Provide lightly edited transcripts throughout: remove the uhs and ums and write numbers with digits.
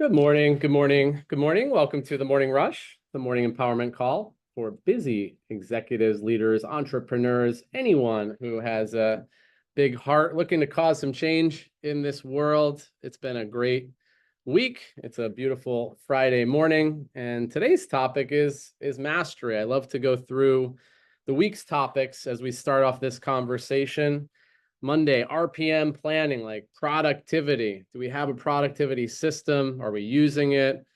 Good morning. Good morning. Good morning. Welcome to the Morning Rush, the morning empowerment call for busy executives, leaders, entrepreneurs, anyone who has a big heart looking to cause some change in this world. It's been a great week. It's a beautiful Friday morning, and today's topic is mastery. I love to go through the week's topics as we start off this conversation. Monday, RPM planning, like productivity. Do we have a productivity system? Are we using it?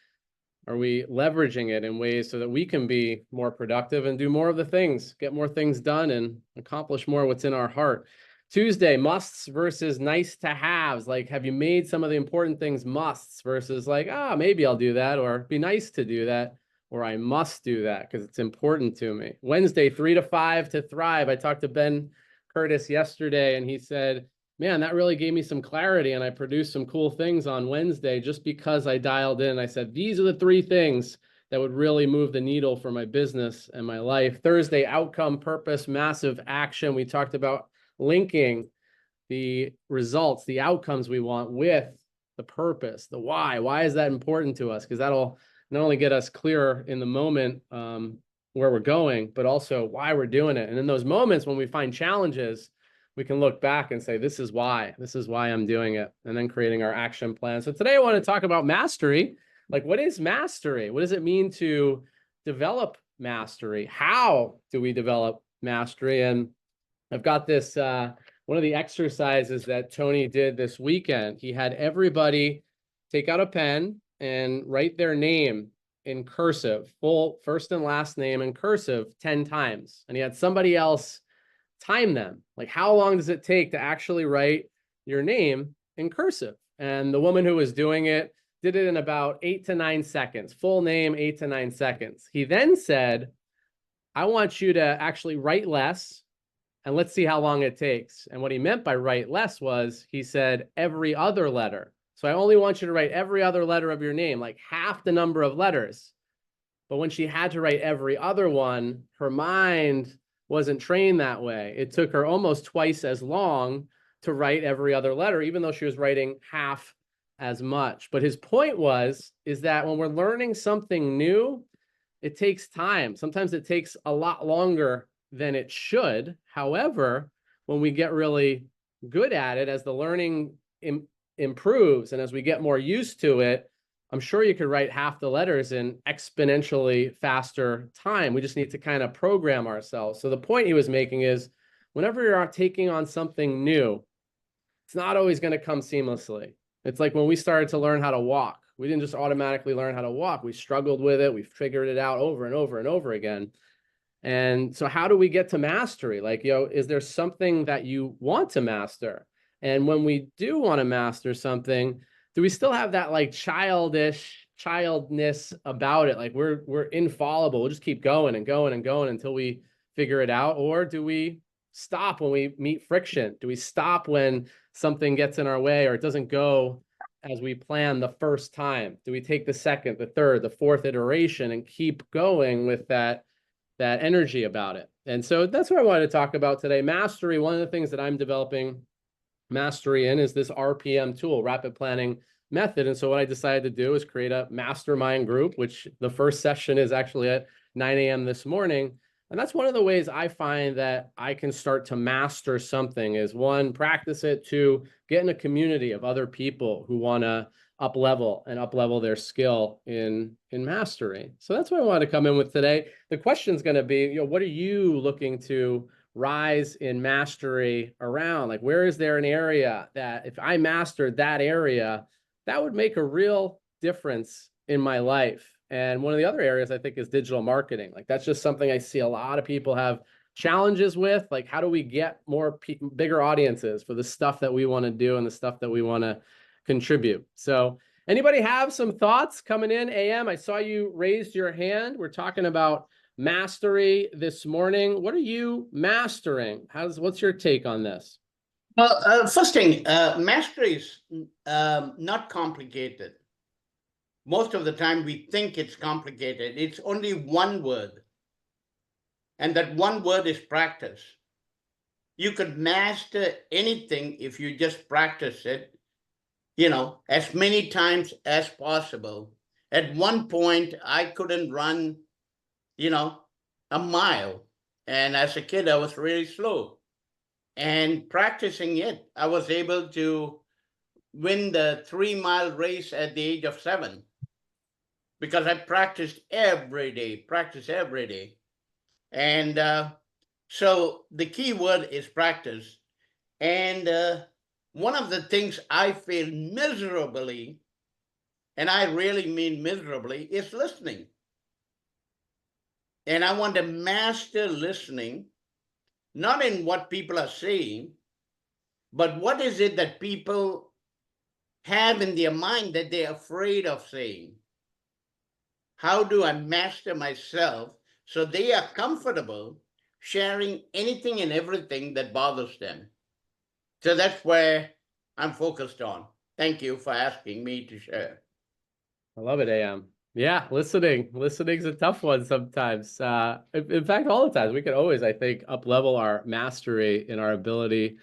Are we leveraging it in ways so that we can be more productive and do more of the things, get more things done, and accomplish more what's in our heart? Tuesday, musts versus nice to haves. Like, have you made some of the important things musts versus like, maybe I'll do that, or be nice to do that, or I must do that because it's important to me. Wednesday, 3 to 5 to thrive. I talked to Ben Curtis yesterday, and he said, man, that really gave me some clarity, and I produced some cool things on Wednesday just because I dialed in. I said, these are the three things that would really move the needle for my business and my life. Thursday, outcome, purpose, massive action. We talked about linking the results, the outcomes we want with the purpose, the why. Why is that important to us? Because that'll not only get us clearer in the moment where we're going, but also why we're doing it. And in those moments when we find challenges, we can look back and say, this is why I'm doing it, and then creating our action plan. So today I want to talk about mastery. Like, what is mastery? What does it mean to develop mastery? How do we develop mastery? And I've got this, one of the exercises that Tony did this weekend. He had everybody take out a pen and write their name in cursive, full first and last name in cursive 10 times. And he had somebody else time them. Like, how long does it take to actually write your name in cursive? And the woman who was doing it did it in about 8 to 9 seconds, full name, 8 to 9 seconds. He then said, I want you to actually write less, and let's see how long it takes. And what he meant by write less was, he said, every other letter. So I only want you to write every other letter of your name, like half the number of letters. But when she had to write every other one, her mind wasn't trained that way. It took her almost twice as long to write every other letter, even though she was writing half as much. But his point is that when we're learning something new, it takes time. Sometimes it takes a lot longer than it should. However, when we get really good at it, as the learning improves and as we get more used to it, I'm sure you could write half the letters in exponentially faster time. We just need to kind of program ourselves. So the point he was making is, whenever you're taking on something new, it's not always going to come seamlessly. It's like when we started to learn how to walk. We didn't just automatically learn how to walk. We struggled with it. We figured it out over and over and over again. And so how do we get to mastery? Like, is there something that you want to master? And when we do want to master something, do we still have that like childness about it? Like we're infallible. We'll just keep going and going and going until we figure it out. Or do we stop when we meet friction? Do we stop when something gets in our way or it doesn't go as we plan the first time? Do we take the second, the third, the fourth iteration and keep going with that energy about it? And so that's what I wanted to talk about today. Mastery. One of the things that I'm developing mastery in is this RPM tool, rapid planning method. And so what I decided to do is create a mastermind group, which the first session is actually at 9 a.m. this morning. And that's one of the ways I find that I can start to master something is, one, practice it, two, get in a community of other people who want to up level their skill in mastery. So that's what I wanted to come in with today. The question is going to be, what are you looking to rise in mastery around? Like, where is there an area that if I mastered that area, that would make a real difference in my life? And one of the other areas I think is digital marketing. Like, that's just something I see a lot of people have challenges with. Like, how do we get more bigger audiences for the stuff that we want to do and the stuff that we want to contribute? So anybody have some thoughts coming in? AM, I saw you raised your hand. We're talking about mastery this morning. What are you mastering? What's your take on this? Well, first thing, mastery is not complicated. Most of the time we think it's complicated. It's only one word. And that one word is practice. You could master anything if you just practice it. as many times as possible. At one point, I couldn't run, a mile. And as a kid, I was really slow. And practicing it, I was able to win the 3-mile race at the age of 7 because I practiced every day. And so the key word is practice. And one of the things I fail miserably, and I really mean miserably, is listening. And I want to master listening, not in what people are saying, but what is it that people have in their mind that they're afraid of saying? How do I master myself so they are comfortable sharing anything and everything that bothers them? So that's where I'm focused on. Thank you for asking me to share. I love it, AM. Yeah, listening's a tough one sometimes. In fact, all the times we could always, I think, up level our mastery in our ability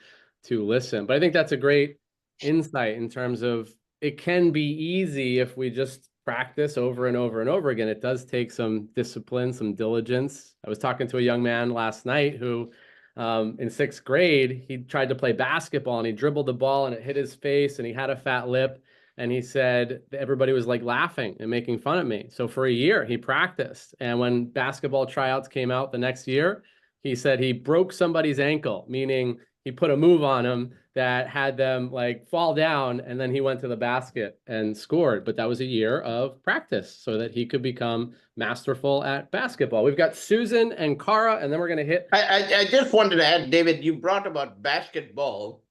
to listen. But I think that's a great insight in terms of it can be easy if we just practice over and over and over again. It does take some discipline, some diligence. I was talking to a young man last night who, in 6th grade, he tried to play basketball and he dribbled the ball and it hit his face and he had a fat lip. And he said everybody was like laughing and making fun of me. So for a year, he practiced. And when basketball tryouts came out the next year, he said he broke somebody's ankle, meaning he put a move on him that had them like fall down. And then he went to the basket and scored. But that was a year of practice so that he could become masterful at basketball. We've got Susan and Cara, and then we're going to hit. I just wanted to add, David, you brought about basketball.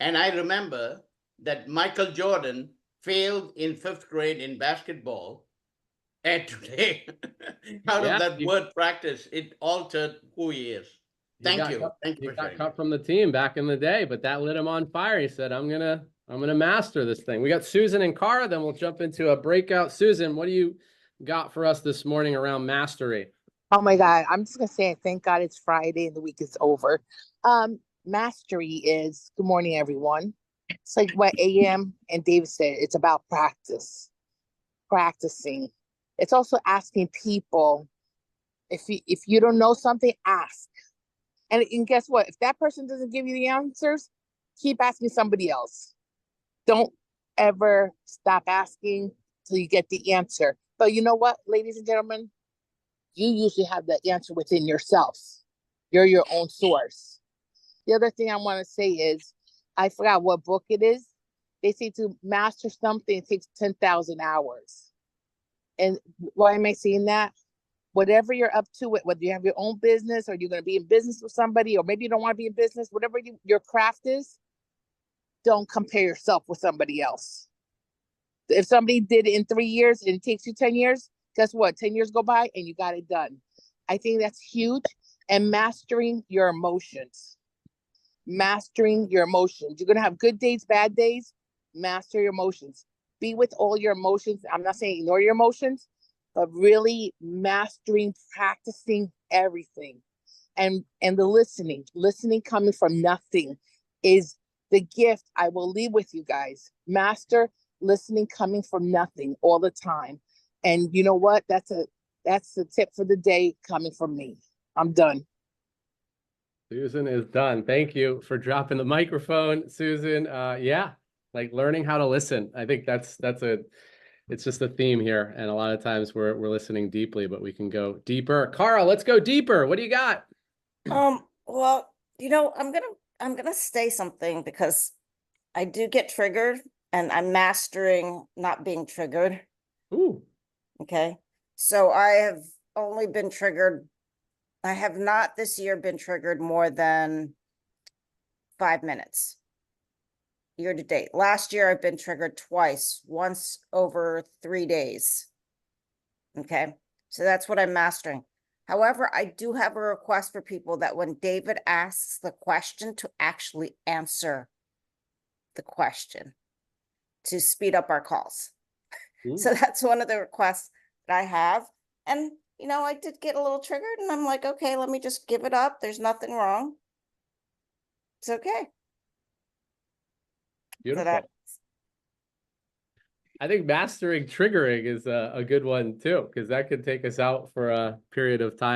And I remember that Michael Jordan failed in 5th grade in basketball. And today, out of that word practice, it altered who he is. Thank you. Thank you for sharing. He got cut from the team back in the day, but that lit him on fire. He said, I'm gonna master this thing. We got Susan and Cara, then we'll jump into a breakout. Susan, what do you got for us this morning around mastery? Oh my God. I'm just gonna say thank God it's Friday and the week is over. Mastery is good morning, everyone. It's like what AM and David said, it's about practicing. It's also asking people if you don't know something, ask. And guess what? If that person doesn't give you the answers, keep asking somebody else. Don't ever stop asking till you get the answer. But you know what, ladies and gentlemen? You usually have the answer within yourself. You're your own source. The other thing I want to say is, I forgot what book it is. They say to master something, it takes 10,000 hours. And why am I saying that? Whatever you're up to, whether you have your own business or you're going to be in business with somebody, or maybe you don't want to be in business, whatever your craft is, don't compare yourself with somebody else. If somebody did it in 3 years and it takes you 10 years, guess what? 10 years go by and you got it done. I think that's huge. And mastering your emotions. Mastering your emotions. You're going to have good days, bad days. Master your emotions. Be with all your emotions. I'm not saying ignore your emotions, but really mastering, practicing everything. And the listening coming from nothing is the gift I will leave with you guys. Master listening coming from nothing all the time. And you know what? That's the tip for the day coming from me. I'm done. Susan is done. Thank you for dropping the microphone, Susan. Yeah, like learning how to listen. I think it's just a theme here. And a lot of times we're listening deeply, but we can go deeper. Cara, let's go deeper. What do you got? Well, I'm gonna say something because I do get triggered and I'm mastering not being triggered. Ooh. Okay. So I have only been triggered. I have not this year been triggered more than 5 minutes. Year to date. Last year I've been triggered twice, once over 3 days. Okay. So that's what I'm mastering. However, I do have a request for people that when David asks the question, to actually answer the question to speed up our calls. So that's one of the requests that I have. And, I did get a little triggered and I'm like, okay, let me just give it up. There's nothing wrong. It's okay. Beautiful. I think mastering triggering is a good one too, because that could take us out for a period of time.